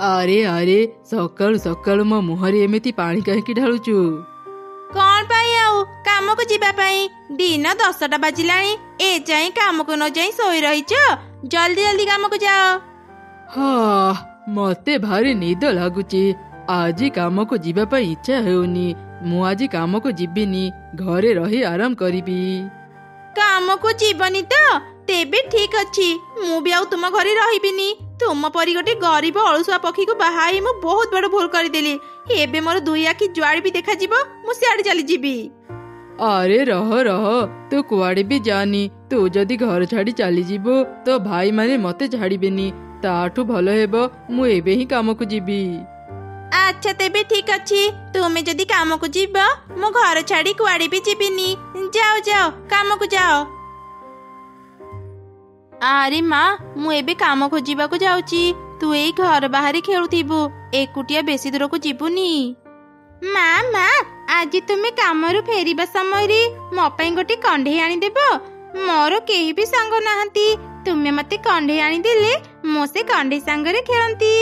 ଆରେ ଆରେ ସକାଳୁ ସକାଳୁ ମୋ ମୁହଁରେ ଏମିତି ପାଣି କାହିଁକି ଢାଳୁଛୁ? କଣ ପାଇଁ ଆଉ କାମକୁ ଯିବା ପାଇଁ? ଦିନ 10ଟା ବାଜିଲାଣି, ଏ ଯାଇ କାମକୁ ନ ଯାଇ ଶୋଇ ରହିଛ? ଜଲ୍ଦି ଜଲ୍ଦି କାମକୁ ଯାଅ। ହଁ, ମତେ ଭାରି ନିଦ ଲାଗୁଛି। ଆଜି କାମକୁ ଯିବା ପାଇଁ ଇଚ୍ଛା ହେଉନି। ମୁଁ ଆଜି କାମକୁ ଯିବିନି, ଘରେ ରହି ଆରାମ କରିବି। କାମକୁ ଯିବନି ତ? ତେବେ ଠିକ ଅଛି, ମୁଁ ବି ଆଉ ତୁମ ଘରେ ରହିବିନି। ତୁମ ପରି ଗୋଟେ ଗରିବ ଅଳସୁଆ ପକ୍ଷୀକୁ ବାହାଇ ମୁଁ ବହୁତ ବଡ ଭୁଲ କରିଦେଲି। ଏବେ ମୋର 2 ଆଖି ଯୁଆଡେ ବି ଦେଖାଯିବ ମୁଁ ସିଆଡେ ଚାଲିଯିବି। ଆରେ ରହ ରହ, ତୁ କୁଆଡେ ବି ଯାନି। ତୁ ଯଦି ଘର ଛାଡି ଚାଲିଯିବୁ ତ ଭାଇମାନେ ମତେ ଛାଡିବେନି। ତାଠୁ ଭଲ ହେବ ମୁଁ ଏବେ ହିଁ କାମକୁ ଯିବି। ଆଚ୍ଛା ତେବେ ଠିକ ଅଛି, ତୁମେ ଯଦି କାମକୁ ଯିବ ମୁଁ ଘର ଛାଡି କୁଆଡେ ବି ଯିବିନି। ଯାଅ ଯାଅ କାମକୁ ଯାଅ। ଆରେ ମା, ମୁଁ ଏବେ କାମ ଖୋଜିବାକୁ ଯାଉଛି। ତୁ ଏଇ ଘର ବାହାରେ ଖେଳୁଥିବୁ, ଏକୁଟିଆ ବେଶୀ ଦୂରକୁ ଯିବୁନି। ମା ମା, ଆଜି ତୁମେ କାମରୁ ଫେରିବା ସମୟରେ ମୋ ପାଇଁ ଗୋଟେ କଣ୍ଢେଇ ଆଣିଦେବ? ମୋର କେହି ବି ସାଙ୍ଗ ନାହାନ୍ତି, ତୁମେ ମତେ କଣ୍ଢେଇ ଆଣିଦେଲେ ମୁଁ ସେ କଣ୍ଢେଇ ସାଙ୍ଗରେ ଖେଳନ୍ତି।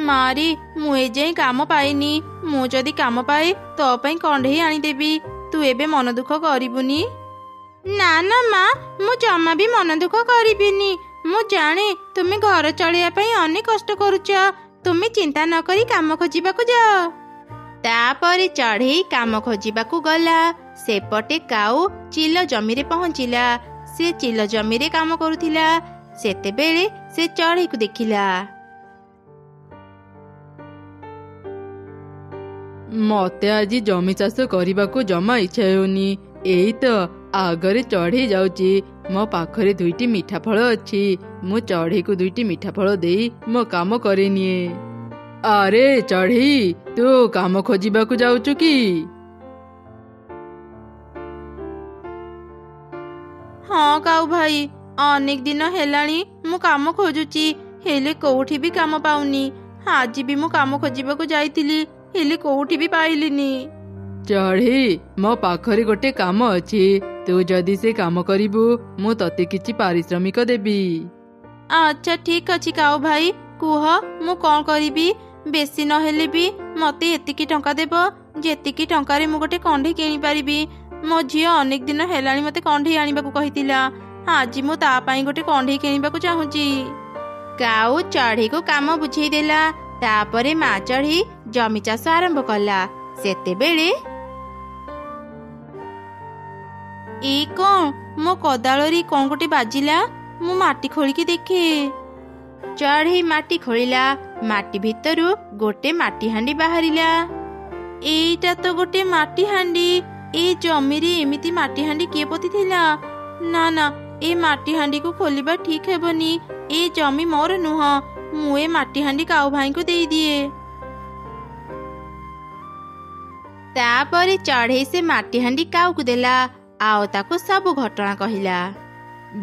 ମାରି, ମୁଁ ଏ ଯାଇ କାମ ପାଇନି। ମୁଁ ଯଦି କାମ ପାଏ ତୋ ପାଇଁ କଣ୍ଢେଇ ଆଣିଦେବି। ତୁ ଏବେ ମନ ଦୁଃଖ କରିବୁନି। ନା ନା ମା, ମୁଁ ଜମା ବି ମନ ଦୁଃଖ କରିବିନି। ମୁଁ ଜାଣେ ତୁମେ ଘର ଚଳିବା ପାଇଁ ଅନେକ କଷ୍ଟ କରୁଛ। ତୁମେ ଚିନ୍ତା ନ କରି କାମ ଖୋଜିବାକୁ ଯାଅ। ତାପରେ ଚଢ଼େଇ କାମ ଖୋଜିବାକୁ ଗଲା। ସେପଟେ କାଉ ଚିଲ ଜମିରେ ପହଞ୍ଚିଲା। ସେ ଚିଲ ଜମିରେ କାମ କରୁଥିଲା। ସେତେବେଳେ ସେ ଚଢ଼େଇକୁ ଦେଖିଲା। ମତେ ଆଜି ଜମି ଚାଷ କରିବାକୁ ଜମା ଇଚ୍ଛା ହେଉନି। ଏଇ ତ ଆଗରେ ଚଢ଼େଇ ଯାଉଛି। ମୋ ପାଖରେ 2ଟି ମିଠା ଫଳ ଅଛି। ମୁଁ ଚଢ଼େଇକୁ 2ଟି ମିଠା ଫଳ ଦେଇ ମୋ କାମ କରିନିଏ। ଆରେ ଚଢ଼େଇ, ତୁ କାମ ଖୋଜିବାକୁ ଯାଉଛୁ କି? ହଁ କାଉ ଭାଇ, ଅନେକ ଦିନ ହେଲାଣି ମୁଁ କାମ ଖୋଜୁଛି, ହେଲେ କୋଉଠି ବି କାମ ପାଉନି। ଆଜି ବି ମୁଁ କାମ ଖୋଜିବାକୁ ଯାଇଥିଲି, ହେଲେ କୋଉଠି ବି ପାଇଲିନି। ଚଢ଼େଇ, ମୋ ପାଖରେ ଗୋଟେ କାମ ଅଛି। ତୁ ଯଦି ସେ କାମ କରିବୁ ମୁଁ ତତେ କିଛି ପାରିଶ୍ରମିକ ଦେବି। ଆଚ୍ଛା ଠିକ ଅଛି କାଉ ଭାଇ, କୁହ ମୁଁ କଣ କରିବି? ବେଶୀ ନହେଲେ ବି ମତେ ଏତିକି ଟଙ୍କା ଦେବ, ଯେତିକି ଟଙ୍କାରେ ମୁଁ ଗୋଟେ କଣ୍ଢେଇ କିଣିପାରିବି। ମୋ ଝିଅ ଅନେକ ଦିନ ହେଲାଣି ମତେ କଣ୍ଢେଇ ଆଣିବାକୁ କହିଥିଲା। ଆଜି ମୁଁ ତା ପାଇଁ ଗୋଟେ କଣ୍ଢେଇ କିଣିବାକୁ ଚାହୁଁଛି। କାଉ ଚଢ଼େଇକୁ କାମ ବୁଝେଇଦେଲା। ତାପରେ ମା ଚଢ଼େଇ ଜମି ଚାଷ ଆରମ୍ଭ କଲା। ସେତେବେଳେ ଏଇ କଣ, ମୋ କୋଦାଳରେ କଣ ଗୋଟେ ବାଜିଲା? ମୁଁ ମାଟି ଖୋଳିକି ଦେଖେ। ଚଢ଼େଇ ମାଟି ଖୋଳିଲା। ମାଟି ଭିତରୁ ଗୋଟେ ମାଟି ହାଣ୍ଡି ବାହାରିଲା। ଏଇଟା ତ ଗୋଟେ ମାଟି ହାଣ୍ଡି। ଏଇ ଜମିରେ ଏମିତି ମାଟି ହାଣ୍ଡି କିଏ ପୋତିଥିଲା? ନା ନା, ଏ ମାଟି ହାଣ୍ଡିକୁ ଖୋଲିବା ଠିକ ହେବନି। ଏ ଜମି ମୋର ନୁହଁ। ମୁଁ ଏ ମାଟି ହାଣ୍ଡି କାଉ ଭାଇଙ୍କୁ ଦେଇଦିଏ। ତାପରେ ଚଢ଼େଇ ସେ ମାଟି ହାଣ୍ଡି କାଉକୁ ଦେଲା, ଆଉ ତାକୁ ସବୁ ଘଟଣା କହିଲା।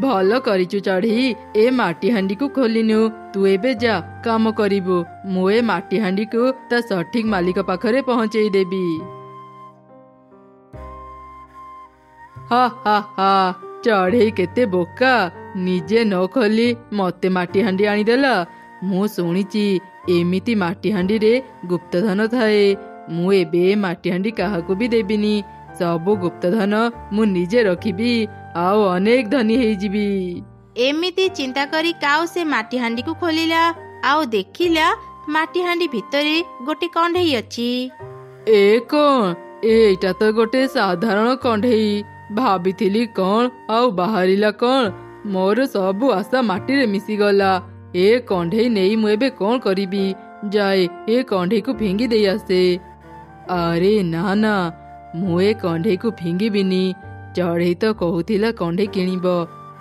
ଭଲ କରିଛୁ ଚଢ଼େଇ, ଏ ମାଟି ହାଣ୍ଡିକୁ ଖୋଲିନୁ। ତୁ ଏବେ ଯା କାମ କରିବୁ। ମୁଁ ଏ ମାଟି ହାଣ୍ଡିକୁ ତା ସଠିକ ମାଲିକ ପାଖରେ ପହଞ୍ଚେଇ ଦେବି। ହା ହା ହା, ଚଢ଼େଇ କେତେ ବୋକା, ନିଜେ ନ ଖୋଲି ମତେ ମାଟି ହାଣ୍ଡି ଆଣିଦେଲା। ମୁଁ ଶୁଣିଛି ଏମିତି ମାଟି ହାଣ୍ଡିରେ ଗୁପ୍ତଧନ ଥାଏ। ମୁଁ ଏବେ ମାଟି ହାଣ୍ଡି କାହାକୁ ବି ଦେବିନି। ସବୁ ଗୁପ୍ତଧନ ମୁଁ ନିଜେ ରଖିବି, ଆଉ ଅନେକ ଧନୀ ହେଇଯିବି। ଏମିତି ଚିନ୍ତା କରି କାଉ ସେ ମାଟି ହାଣ୍ଡିକୁ ଖୋଲିଲା, ଆଉ ଦେଖିଲା ମାଟି ହାଣ୍ଡି ଭିତରେ ଗୋଟେ କଣ୍ଢେଇ ଅଛି। ଏ କଣ? ଏଇଟା ତ ଗୋଟେ ସାଧାରଣ କଣ୍ଢେଇ। ଭାବିଥିଲି କଣ ଆଉ ବାହାରିଲା କଣ? ମୋର ସବୁ ଆଶା ମାଟିରେ ମିଶିଗଲା। ଏ କଣ୍ଢେଇ ନେଇ ମୁଁ ଏବେ କଣ କରିବି? ଯାଏ ଏ କଣ୍ଢେଇକୁ ଫିଙ୍ଗି ଦେଇ ଆସେ। ଆରେ ନା ନା, ମୁଁ ଏ କଣ୍ଢେଇକୁ ଫିଙ୍ଗିବିନି। ଚଢ଼େଇ ତ କହୁଥିଲା କଣ୍ଢେଇ କିଣିବ।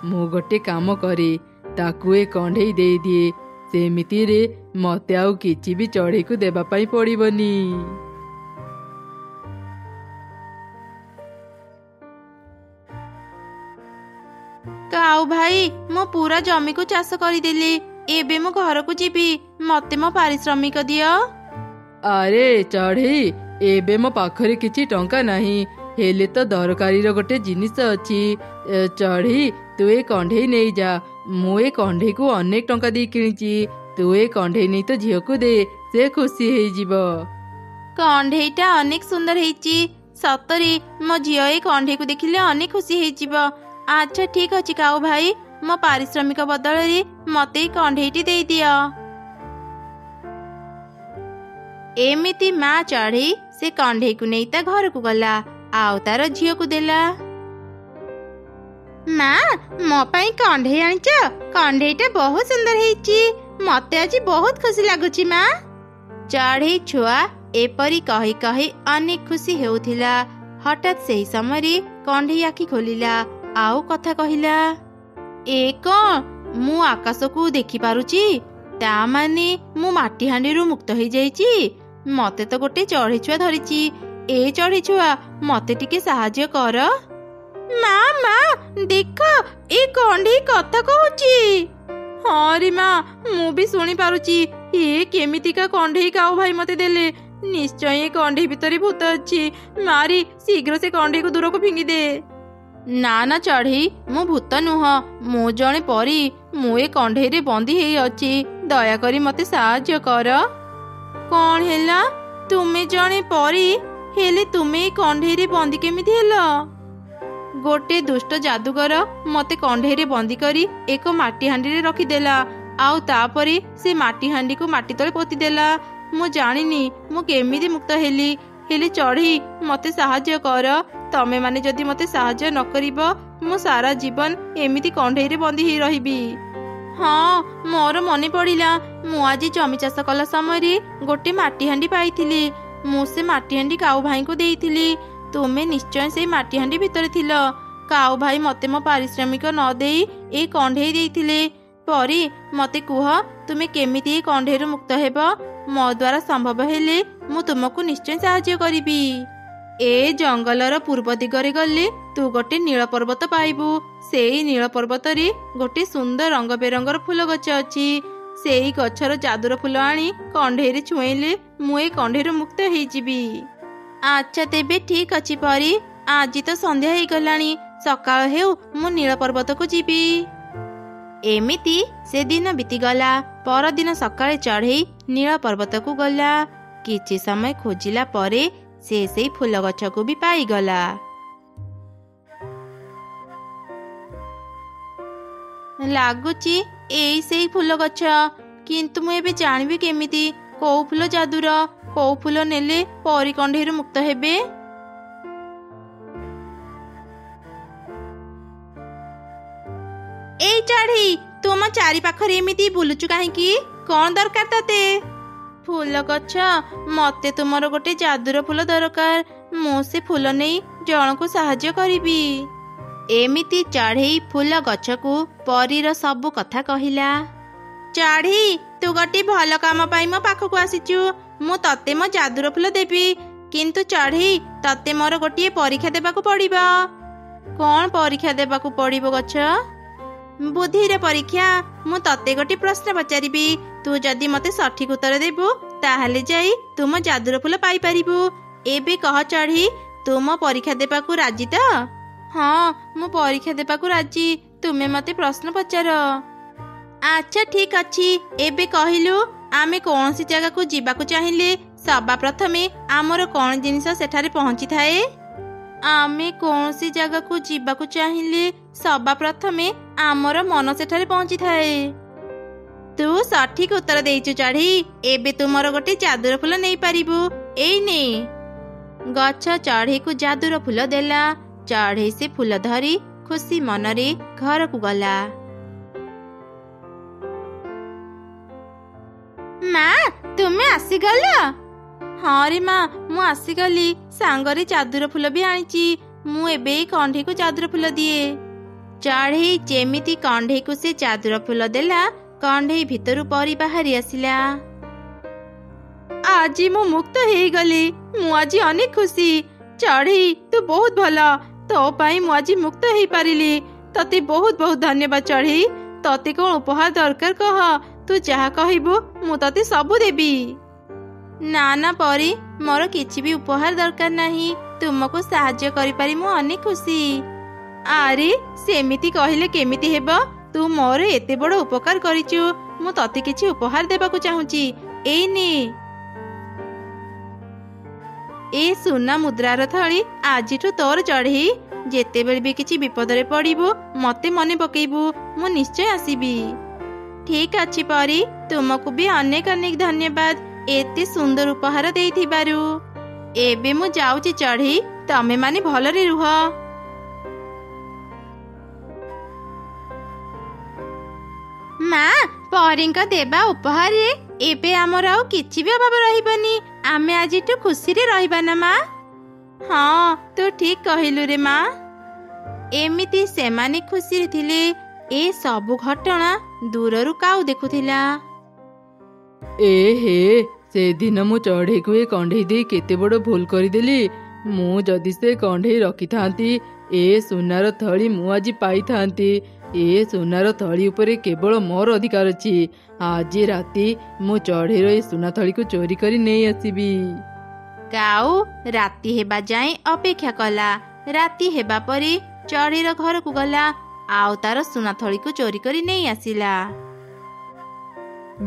ମୁଁ ଗୋଟେ କାମ କରେ, ତାକୁ ଏ କଣ୍ଢେଇ ଦେଇଦିଏ। ସେମିତିରେ ମତେ ଆଉ କିଛି ବି ଚଢ଼େଇକୁ ଦେବା ପାଇଁ ପଡ଼ିବନି। କାଉ ଭାଇ, ମୁଁ ପୁରା ଜମିକୁ ଚାଷ କରିଦେଲି। ଏବେ ମୁଁ ଘରକୁ ଯିବି, ମତେ ମୋ ପାରିଶ୍ରମିକ ଦିଅ। ଆରେ ଚଢ଼େଇ, ଏବେ ମୋ ପାଖରେ କିଛି ଟଙ୍କା ନାହିଁ, ହେଲେ ତ ଦରକାରୀର ଗୋଟେ ଜିନିଷ ଅଛି। ଚଢ଼େଇ, ତୁ ଏ କଣ୍ଢେଇ ନେଇଯା। ମୁଁ ଏ କଣ୍ଢେଇକୁ ଅନେକ ଟଙ୍କା ଦେଇ କିଣିଛି, ତୁ ଏ କଣ୍ଢେଇ ନେଇ ତ ଝିଅକୁ ଦେ, ସେ ଖୁସି ହେଇଯିବ। କଣ୍ଢେଇଟା ଅନେକ ସୁନ୍ଦର ହେଇଛି। ସତରେ ମୋ ଝିଅ ଏଇ କଣ୍ଢେଇକୁ ଦେଖିଲେ ଅନେକ ଖୁସି ହେଇଯିବ। ଆଚ୍ଛା ଠିକ ଅଛି କାଉ ଭାଇ, ମୋ ପାରିଶ୍ରମିକ ବଦଳରେ ମତେ ଏଇ କଣ୍ଢେଇଟି ଦେଇଦିଅ। ଏମିତି ମା ଚଢ଼େଇ ସେ କଣ୍ଢେଇକୁ ନେଇ ତା ଘରକୁ ଗଲା ଆଉ ତାର ଝିଅକୁ ଦେଲା। ମା, ମୋ ପାଇଁ କଣ୍ଢେଇ ଆଣିଛ? କଣ୍ଢେଇଟା ବହୁତ ସୁନ୍ଦର ହେଇଛି, ମତେ ଆଜି ବହୁତ ଖୁସି ଲାଗୁଛି ମା। ଚଢ଼େଇ ଛୁଆ ଏପରି କହି କହି ଅନେକ ଖୁସି ହେଉଥିଲା। ହଠାତ୍ ସେହି ସମୟରେ କଣ୍ଢେଇ ଆଖି ଖୋଲିଲା ଆଉ କଥା କହିଲା, ଏ କଣ? ମୁଁ ଆକାଶକୁ ଦେଖିପାରୁଛି, ତା ମାନେ ମୁଁ ମାଟି ହାଣ୍ଡିରୁ ମୁକ୍ତ ହେଇଯାଇଛି। ମତେ ତ ଗୋଟେ ଚଢ଼େଇ ଛୁଆ ଧରିଛି। ଏ ଚଢ଼େଇ ଛୁଆ ମତେ ଟିକେ ସାହାଯ୍ୟ କର। ମା ମା ଦେଖ, ଏ କଣ୍ଢେଇ କଥା କହୁଛି। ହଁ ରେ ମା, ମୁଁ ବି ଶୁଣି ପାରୁଛି। ଏ କେମିତିକା କଣ୍ଢେଇ କାଉ ଭାଇ ମତେ ଦେଲେ? ନିଶ୍ଚୟ ଏ କଣ୍ଢେଇ ଭିତରେ ଭୂତ ଅଛି। ମାରି ଶୀଘ୍ର ସେ କଣ୍ଢେଇକୁ ଦୂରକୁ ଫିଙ୍ଗି ଦେ। ନା ନା ଚଢ଼େଇ, ମୁଁ ଭୂତ ନୁହଁ, ମୁଁ ଜଣେ ପରୀ। ମୁଁ ଏ କଣ୍ଢେଇରେ ବନ୍ଦୀ ହେଇ ଅଛି, ଦୟାକରି ମତେ ସାହାଯ୍ୟ କର। କଣ ହେଲା? ତୁମେ ଜଣେ ପରୀ, ହେଲେ ତୁମେ ଏ କଣ୍ଢେଇରେ ବନ୍ଦୀ କେମିତି ହେଲ? ଗୋଟେ ଦୁଷ୍ଟ ଯାଦୁକର ମତେ କଣ୍ଢେଇରେ ବନ୍ଦୀ କରି ଏକ ମାଟି ହାଣ୍ଡିରେ ରଖିଦେଲା ଆଉ ତାପରେ ସେ ମାଟି ହାଣ୍ଡିକୁ ମାଟି ତଳେ ପୋତିଦେଲା। ମୁଁ ଜାଣିନି ମୁଁ କେମିତି ମୁକ୍ତ ହେଲି। ହେଲେ ଚଢ଼େଇ ମତେ ସାହାଯ୍ୟ କର। ତମେ ମାନେ ଯଦି ମତେ ସାହାଯ୍ୟ ନ କରିବ, ମୁଁ ସାରା ଜୀବନ ଏମିତି କଣ୍ଢେଇରେ ବନ୍ଦୀ ହେଇ ରହିବି। ହଁ, ମୋର ମନେ ପଡ଼ିଲା, ମୁଁ ଆଜି ଜମି ଚାଷ କଲା ସମୟରେ ଗୋଟେ ମାଟି ହାଣ୍ଡି ପାଇଥିଲି। ମୁଁ ସେ ମାଟି ହାଣ୍ଡି କାଉ ଭାଇଙ୍କୁ ଦେଇଥିଲି। ତୁମେ ନିଶ୍ଚୟ ସେଇ ମାଟି ହାଣ୍ଡି ଭିତରେ ଥିଲ। କାଉ ଭାଇ ମତେ ମୋ ପାରିଶ୍ରମିକ ନ ଦେଇ ଏଇ କଣ୍ଢେଇ ଦେଇଥିଲେ। ପରୀ, ମତେ କୁହ, ତୁମେ କେମିତି ଏ କଣ୍ଢେଇରୁ ମୁକ୍ତ ହେବ? ମୋ ଦ୍ୱାରା ସମ୍ଭବ ହେଲେ ମୁଁ ତୁମକୁ ନିଶ୍ଚୟ ସାହାଯ୍ୟ କରିବି। ଏ ଜଙ୍ଗଲର ପୂର୍ବ ଦିଗରେ ଗଲେ ତୁ ଗୋଟେ ନୀଳ ପର୍ବତ ପାଇବୁ। ସେଇ ନୀଳ ପର୍ବତରେ ଗୋଟେ ସୁନ୍ଦର ରଙ୍ଗ ବେରଙ୍ଗର ଫୁଲ ଗଛ ଅଛି। ସେଇ ଗଛର ଯାଦୁର ଫୁଲ ଆଣି କଣ୍ଢେଇରେ ଛୁଇଁଲେ ମୁଁ ଏ କଣ୍ଢେଇରୁ ମୁକ୍ତ ହେଇଯିବି। ଆଚ୍ଛା ତେବେ ଠିକ ଅଛି ପରୀ, ଆଜି ତ ସନ୍ଧ୍ୟା ହେଇଗଲାଣି, ସକାଳ ହେଉ ମୁଁ ନୀଳ ପର୍ବତକୁ ଯିବି। ଏମିତି ସେଦିନ ବିତିଗଲା। ପରଦିନ ସକାଳେ ଚଢ଼େଇ ନୀଳ ପର୍ବତକୁ ଗଲା। କିଛି ସମୟ ଖୋଜିଲା ପରେ ସେ ସେଇ ଫୁଲ ଗଛକୁ ବି ପାଇଗଲା। ଲାଗୁଛି ଏଇ ସେଇ ଫୁଲ ଗଛ, କିନ୍ତୁ ମୁଁ ଏବେ ଜାଣିବି କେମିତି କୋଉ ଫୁଲ ଯାଦୁର, କୋଉ ଫୁଲ ନେଲେ ପରୀ କଣ୍ଢେଇରୁ ମୁକ୍ତ ହେବେ? ଏଇ ଚଢ଼େଇ, ତୁମ ଚାରି ପାଖରେ ଏମିତି ବୁଲୁଛୁ କାହିଁକି? କଣ ଦରକାର ତତେ? ଫୁଲ ଗଛ, ମତେ ତୁମର ଗୋଟେ ଯାଦୁର ଫୁଲ ଦରକାର। ମୁଁ ସେ ଫୁଲ ନେଇ ଜଣକୁ ସାହାଯ୍ୟ କରିବି। ଏମିତି ଚଢ଼େଇ ଫୁଲ ଗଛକୁ ପରୀର ସବୁ କଥା କହିଲା। ଚଢ଼େଇ, ତୁ ଗୋଟେ ଭଲ କାମ ପାଇଁ ମୋ ପାଖକୁ ଆସିଛୁ। ମୁଁ ତତେ ମୋ ଯାଦୁର ଫୁଲ ଦେବି, କିନ୍ତୁ ଚଢ଼େଇ ତତେ ମୋର ଗୋଟିଏ ପରୀକ୍ଷା ଦେବାକୁ ପଡ଼ିବ। କଣ ପରୀକ୍ଷା ଦେବାକୁ ପଡ଼ିବ ଗଛ? ବୁଦ୍ଧିର ପରୀକ୍ଷା। ମୁଁ ତତେ ଗୋଟେ ପ୍ରଶ୍ନ ପଚାରିବି, ତୁ ଯଦି ମତେ ସଠିକ ଉତ୍ତର ଦେବୁ ତାହେଲେ ଯାଇ ତୁ ମୋ ଯାଦୁର ଫୁଲ ପାଇପାରିବୁ। ଏବେ କହ ଚଢ଼େଇ, ତୁ ମୋ ପରୀକ୍ଷା ଦେବାକୁ ରାଜି ତ? ହଁ, ମୁଁ ପରୀକ୍ଷା ଦେବାକୁ ରାଜି। ତୁମେ ମତେ ପ୍ରଶ୍ନ ପଚାର। ଆଚ୍ଛା ଠିକ ଅଛି, ଏବେ କହିଲୁ, ଆମେ କୌଣସି ଜାଗାକୁ ଯିବାକୁ ଚାହିଁଲେ ସବା ପ୍ରଥମେ ଆମର କଣ ଜିନିଷ ସେଠାରେ ପହଞ୍ଚିଥାଏ? ଆମେ କୌଣସି ଜାଗାକୁ ଯିବାକୁ ଚାହିଁଲେ ସବା ପ୍ରଥମେ ଆମର ମନ ସେଠାରେ ପହଞ୍ଚିଥାଏ। ତୁ ସଠିକ ଉତ୍ତର ଦେଇଛୁ ଚଢ଼େଇ। ଏବେ ତୁ ମୋର ଗୋଟେ ଯାଦୁର ଫୁଲ ନେଇପାରିବୁ। ଏଇ ନେ। ଗଛ ଚଢ଼େଇକୁ ଯାଦୁର ଫୁଲ ଦେଲା। ଚଢ଼େଇ ସେ ଫୁଲ ଧରି ଖୁସି ମନରେ ଘରକୁ ଗଲା। ମା, ତୁମେ ଆସିଗଲ? ହଁ ରେ ମା, ମୁଁ ଆସିଗଲି। ସାଙ୍ଗରେ ଯାଦୁର ଫୁଲ ବି ଆଣିଛି। ମୁଁ ଏବେ ଏଇ କଣ୍ଢେଇକୁ ଯାଦୁର ଫୁଲ ଦିଏ। ଚଢ଼େଇ ଯେମିତି କଣ୍ଢେଇକୁ ସେ ଯାଦୁର ଫୁଲ ଦେଲା, କଣ୍ଢେଇ ଭିତରୁ ପରୀ ବାହାରି ଆସିଲା। ଆଜି ମୁଁ ମୁକ୍ତ ହେଇଗଲି। ମୁଁ ଆଜି ଅନେକ ଖୁସି। ଚଢ଼େଇ, ତୁ ବହୁତ ଭଲ। ତୋ ପାଇଁ ମୁଁ ଆଜି ମୁକ୍ତ ହେଇପାରିଲି। ତତେ ବହୁତ ବହୁତ ଧନ୍ୟବାଦ ଚଢ଼େଇ। ତତେ କଣ ଉପହାର ଦରକାର କହ, ତୁ ଯାହା କହିବୁ ମୁଁ ତତେ ସବୁ ଦେବି। ନା ନା ପରୀ, ମୋର କିଛି ବି ଉପହାର ଦରକାର ନାହିଁ। ତୁମକୁ ସାହାଯ୍ୟ କରିପାରି ମୁଁ ଅନେକ ଖୁସି। ଆରେ ସେମିତି କହିଲେ କେମିତି ହେବ? ତୁ ମୋର ଏତେ ବଡ଼ ଉପକାର କରିଛୁ, ମୁଁ ତତେ କିଛି ଉପହାର ଦେବାକୁ ଚାହୁଁଛି। ଏଇ ନେ ଏ ସୁନା ମୁଦ୍ରାର ଥଳି ଆଜିଠୁ ତୋର ଚଢ଼େଇ। ଯେତେବେଳେ ବି କିଛି ବିପଦରେ ପଡ଼ିବୁ ମତେ ମନେ ପକେଇବୁ, ମୁଁ ନିଶ୍ଚୟ ଆସିବି। ଠିକ ଅଛି ପରି, ତୁମକୁ ବି ଅନେକ ଅନେକ ଧନ୍ୟବାଦ ଏତେ ସୁନ୍ଦର ଉପହାର ଦେଇଥିବାରୁ। ଏବେ ମୁଁ ଯାଉଛି ଚଢ଼େଇ, ତମେ ମାନେ ଭଲରେ ରୁହ। ମା, ପରୀଙ୍କ ଦେବା ଉପହାରରେ ଏବେ ଆମର ଆଉ କିଛି ବି ଅଭାବ ରହିବନି। ଆମେ ଆଜିଠୁ ଖୁସିରେ ରହିବା ନା ମା? ହଁ, ତୁ ଠିକ କହିଲୁ ରେ ମା। ଏମିତି ସେମାନେ ଖୁସିରେ ଥିଲେ। ଏ ସବୁ ଘଟଣା ଦୂରରୁ କାଉ ଦେଖୁଥିଲା। ଏ ହେ, ସେଦିନ ମୁଁ ଚଢ଼େଇକୁ ଏ କଣ୍ଢେଇ ଦେଇ କେତେ ବଡ଼ ଭୁଲ କରିଦେଲି। ମୁଁ ଯଦି ସେ କଣ୍ଢେଇ ରଖିଥାନ୍ତି, ଏ ସୁନାର ଥଳି ମୁଁ ଆଜି ପାଇଥାନ୍ତି। ଏ ସୁନାର ଥଳି ଉପରେ କେବଳ ମୋର ଅଧିକାର ଅଛି। ଆଜି ରାତି ମୁଁ ଚଢ଼େଇର ଏ ସୁନା ଥଳିକୁ ଚୋରି କରି ନେଇ ଆସିବି। କାଉ ରାତି ହେବା ଯାଏଁ ଅପେକ୍ଷା କଲା। ରାତି ହେବା ପରେ ଚଢ଼େଇର ଘରକୁ ଗଲା, ଆଉ ତାର ସୁନା ଥଳିକୁ ଚୋରି କରି ନେଇ ଆସିଲା।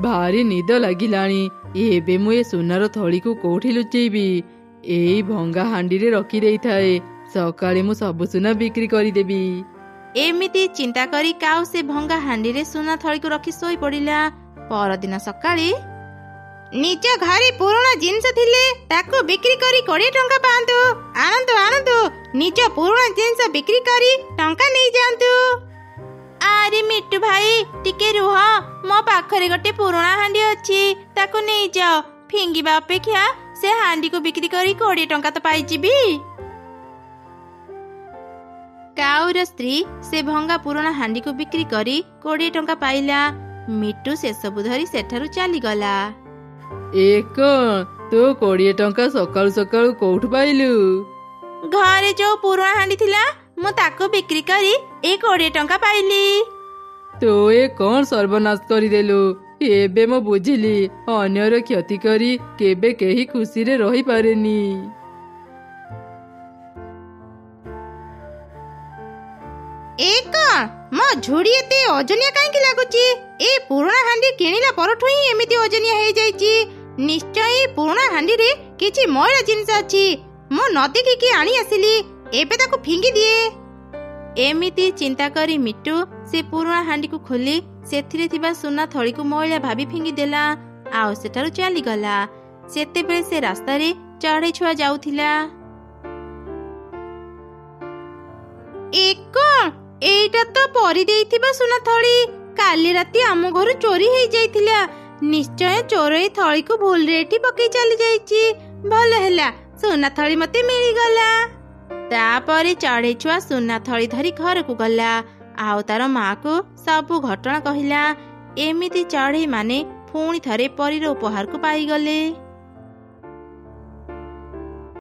ଭାରି ନିଦ ଲାଗିଲାଣି। ଏବେ ମୁଁ ଏ ସୁନାର ଥଳିକୁ କୋଉଠି ଲୁଚେଇବି? ଏଇ ଭଙ୍ଗା ହାଣ୍ଡିରେ ରଖିଦେଇଥାଏ। ସକାଳେ ମୁଁ ସବୁ ସୁନା ବିକ୍ରି କରିଦେବି। ଏମିତି ଚିନ୍ତା କରି କାଉ ସେ ଭଙ୍ଗା ହାଣ୍ଡିରେ ସୁନା ଥଳିକୁ ରଖି ଶୋଇ ପଡ଼ିଲା। ପରଦିନ ସକାଳେ ନିଜ ଘରେ ପୁରୁଣା ଜିନିଷ ଥିଲେ ତାକୁ ବିକ୍ରି କରି 20 ଟଙ୍କା ପାଆନ୍ତୁ। ଆଣନ୍ତୁ ଆଣନ୍ତୁ, ନିଜ ପୁରୁଣା ଜିନିଷ ବିକ୍ରି କରି ଟଙ୍କା ନେଇଯାଆନ୍ତୁ। ଆରେ ମିଟୁ ଭାଇ, ଟିକେ ରୁହ। ମୋ ପାଖରେ ଗୋଟେ ପୁରୁଣା ହାଣ୍ଡି ଅଛି, ତାକୁ ନେଇଯାଅ। ଫିଙ୍ଗିବା ଅପେକ୍ଷା ସେ ହାଣ୍ଡିକୁ ବିକ୍ରି କରି 20 ଟଙ୍କା ତ ପାଇଯିବି। କାଉର ସ୍ତ୍ରୀ ସେ ଭଙ୍ଗା ପୁରୁଣା ହାଣ୍ଡିକୁ ବିକ୍ରି କରି 20 ଟଙ୍କା ପାଇଲା। ମିଟୁ ସେସବୁ ଧରି ସେଠାରୁ ଚାଲିଗଲା। ଏ କଣ, ତୁ 20 ଟଙ୍କା ସକାଳୁ ସକାଳୁ କୋଉଠୁ ପାଇଲୁ? ଘରେ ଯୋଉ ପୁରୁଣା ହାଣ୍ଡି ଥିଲା, ମୁଁ ତାକୁ ବିକ୍ରି କରି ଏ 20 ଟଙ୍କା ପାଇଲି। ତୁ ଏ କଣ ସର୍ବନାଶ କରିଦେଲୁ? ଏବେ ମୁଁ ବୁଝିଲି, ଅନ୍ୟର କ୍ଷତି କରି କେବେ କେହି ଖୁସିରେ ରହିପାରେନି। ଏ କଣ, ମୋ ଝୁଡ଼ି ଏତେ ଓଜନିଆ କାହିଁକି ଲାଗୁଛି? ଏ ପୁରୁଣା ହାଣ୍ଡି କିଣିଲା ପରଠୁ ହିଁ ଏମିତି ଓଜନିଆ ହେଇଯାଇଛି। ନିଶ୍ଚୟ ଏ ପୁରୁଣା ହାଣ୍ଡିରେ କିଛି ମଇଳା ଜିନିଷ ଅଛି। ମୁଁ ନ ଦେଖିକି ଆଣି ଆସିଲି, ଏବେ ତାକୁ ଫିଙ୍ଗି ଦିଏ। ଏମିତି ଚିନ୍ତା କରି ମିଟୁ ସେ ପୁରୁଣା ହାଣ୍ଡିକୁ ଖୋଲି ସେଥିରେ ଥିବା ସୁନା ଥଳିକୁ ମଇଳା ଭାବି ଫିଙ୍ଗିଦେଲା, ଆଉ ସେଠାରୁ ଚାଲିଗଲା। ସେତେବେଳେ ସେ ରାସ୍ତାରେ ଚଢ଼େଇ ଛୁଆ ଯାଉଥିଲା। ଏ କଣ, ଏଇଟା ତ ପରି ଦେଇଥିବା ସୁନା ଥଳି। କାଲି ରାତି ଆମ ଘରୁ ଚୋରି ହେଇଯାଇଥିଲା। ନିଶ୍ଚୟ ଚୋର ଏ ଥଳିକୁ ଭୁଲରେ ଏଠି ପକେଇ ଚାଲି ଯାଇଛି। ଭଲ ହେଲା, ସୁନା ଥଳି ମତେ ମିଳିଗଲା। ତାପରେ ଚଢ଼େଇ ଛୁଆ ସୁନା ଥଳି ଧରି ଘରକୁ ଗଲା, ଆଉ ତାର ମାକୁ ସବୁ ଘଟଣା କହିଲା। ଏମିତି ଚଢ଼େଇ ମାନେ ପୁଣି ଥରେ ପରୀର ଉପହାରକୁ ପାଇଗଲେ।